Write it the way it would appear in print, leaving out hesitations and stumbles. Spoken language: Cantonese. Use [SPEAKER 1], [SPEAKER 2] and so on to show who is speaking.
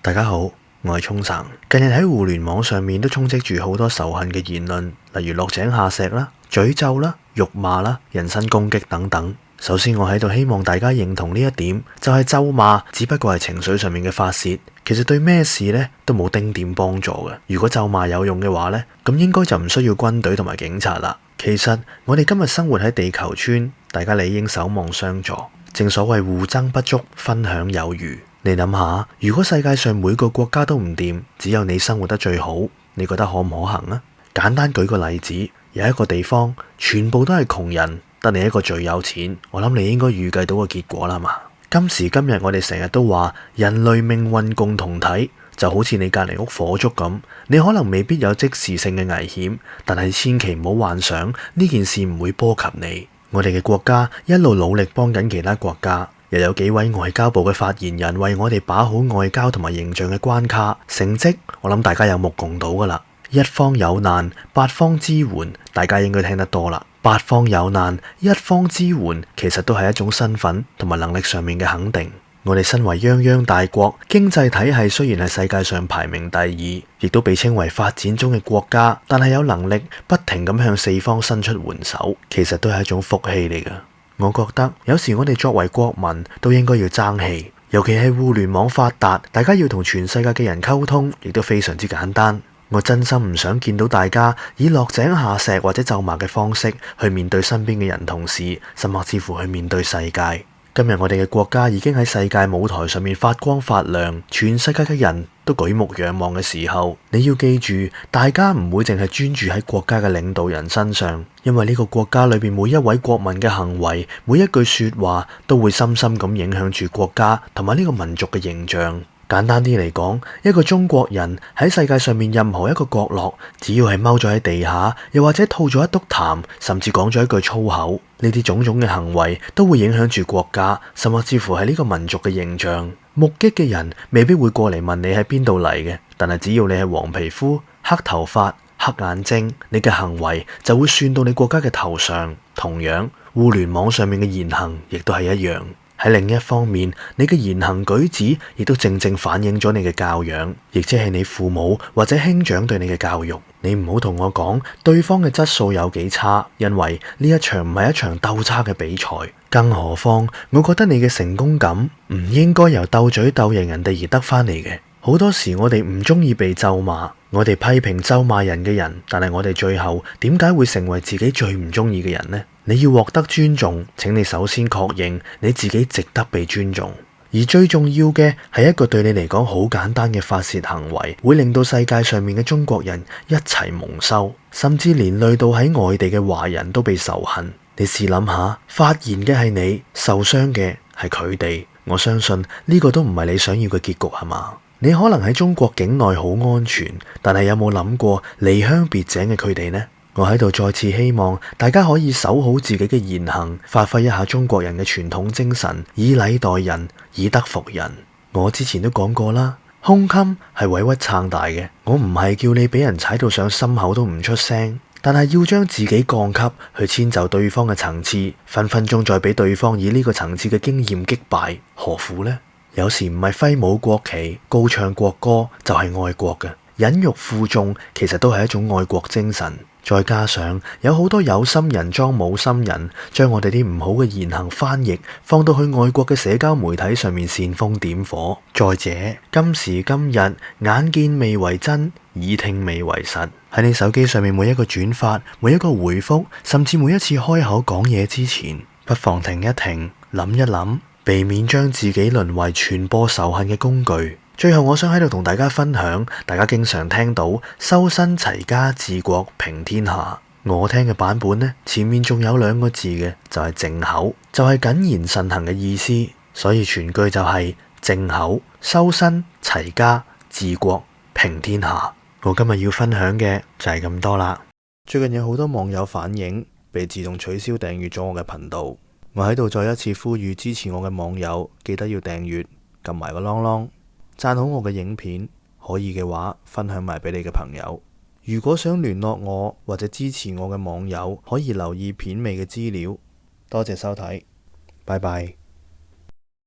[SPEAKER 1] 大家好，我係沖繩。近日喺互聯網上面都充斥住好多仇恨嘅言論，例如落井下石啦、詛咒啦、辱罵啦、人身攻擊等等。首先我喺度希望大家認同呢一點，就係咒罵只不過係情緒上面嘅發洩，其實對咩事呢都冇丁點幫助嘅。如果咒罵有用嘅話呢，咁應該就唔需要軍隊同埋警察啦。其實我哋今日生活喺地球村，大家理應守望相助。正所謂互爭不足，分享有餘。你諗下，如果世界上每個國家都唔掂，只有你生活得最好，你覺得可唔可行啊？簡單舉個例子，有一個地方全部都係窮人，得你一個最有錢，我諗你應該預計到個結果啦嘛。今時今日我哋成日都話人類命運共同體，就好似你隔籬屋火燭咁，你可能未必有即時性嘅危險，但係千祈唔好幻想呢件事唔會波及你。我哋嘅國家一路努力幫緊其他國家，又有幾位外交部嘅發言人為我哋把好外交同埋形象嘅關卡，成績我諗大家有目共睹噶啦。一方有難，八方支援，大家應該聽得多啦。八方有難，一方支援，其實都係一種身份同埋能力上面嘅肯定。我哋身為泱泱大國，經濟體系雖然係世界上排名第二，亦都被稱為發展中嘅國家，但係有能力不停咁向四方伸出援手，其實都係一種福氣嚟㗎。我覺得有時我哋作為國民都應該要爭氣，尤其係互聯網發達，大家要同全世界嘅人溝通，亦都非常之簡單。我真心唔想見到大家以落井下石或者咒罵嘅方式去面對身邊嘅人同事，甚至乎去面對世界。今日我哋嘅國家已經喺世界舞台上面發光發亮，全世界嘅人都舉目仰望嘅時候，你要記住，大家唔會淨係專注喺國家嘅領導人身上，因為呢個國家裏邊每一位國民嘅行為，每一句說話都會深深咁影響住國家同埋呢個民族嘅形象。簡單啲嚟講，一個中國人喺世界上面任何一個角落，只要係踎咗喺地下，又或者吐咗一篤痰，甚至講咗一句粗口，呢啲種種嘅行為都會影響住國家，甚至乎係呢個民族嘅形象。目擊嘅人未必會過嚟問你喺邊度嚟嘅，但係只要你係黃皮膚、黑頭髮、黑眼睛，你嘅行為就會算到你國家嘅頭上。同樣，互聯網上面嘅言行亦都係一樣。喺另一方面，你嘅言行舉止亦都正正反映咗你嘅教養，亦即係你父母或者兄長對你嘅教育。你唔好同我講對方嘅質素有幾差，因為呢一場唔係一場鬥差嘅比賽。更何況，我覺得你嘅成功感唔應該由鬥嘴鬥贏人哋而得返嚟嘅。好多時我哋唔中意被咒罵，我哋批評咒罵人嘅人，但係我哋最後點解會成為自己最唔中意嘅人呢？你要獲得尊重，請你首先確認你自己值得被尊重，而最重要嘅係一個對你嚟講好簡單嘅發洩行為，會令到世界上面嘅中國人一齊蒙羞，甚至連累到喺外地嘅華人都被仇恨。你試諗下，發言嘅係你，受傷嘅係佢哋，我相信呢個都唔係你想要嘅結局，係嘛？你可能喺中國境內好安全，但係有冇諗過離鄉別井嘅佢哋呢？我喺度再次希望大家可以守好自己嘅言行，發揮一下中國人嘅傳統精神，以禮待人，以德服人。我之前都講過啦，胸襟係委屈撐大嘅。我唔係叫你俾人踩到上心口都唔出聲，但係要將自己降級去遷就對方嘅層次，分分鐘再俾對方以呢個層次嘅經驗擊敗，何苦呢？有時唔係揮舞國旗、高唱國歌就係愛國嘅，忍辱負重其實都係一種愛國精神。再加上有好多有心人裝冇心人，將我哋啲唔好嘅言行翻譯放到去外國嘅社交媒體上面煽風點火。再者，今時今日眼見未為真，耳聽未為實。喺你手機上面每一個轉發、每一個回覆，甚至每一次開口講嘢之前，不妨停一停，諗一諗，避免將自己淪為傳播仇恨嘅工具。最後我想喺度同大家分享，大家經常聽到修身齊家治國平天下，我聽嘅版本呢，前面仲有兩個字嘅，就係靜口，就係謹言慎行嘅意思，所以全句就係靜口，修身齊家治國平天下。我今日要分享嘅就係咁多啦。最近有好多網友反映被自動取消訂閱咗我嘅頻道，我喺度再一次呼籲支持我嘅網友，記得要訂閱，撳埋個啷啷。讚好我嘅影片，可以嘅話分享埋俾你嘅朋友。如果想聯絡我或者支持我嘅網友，可以留意片尾嘅資料。多謝收睇，拜拜。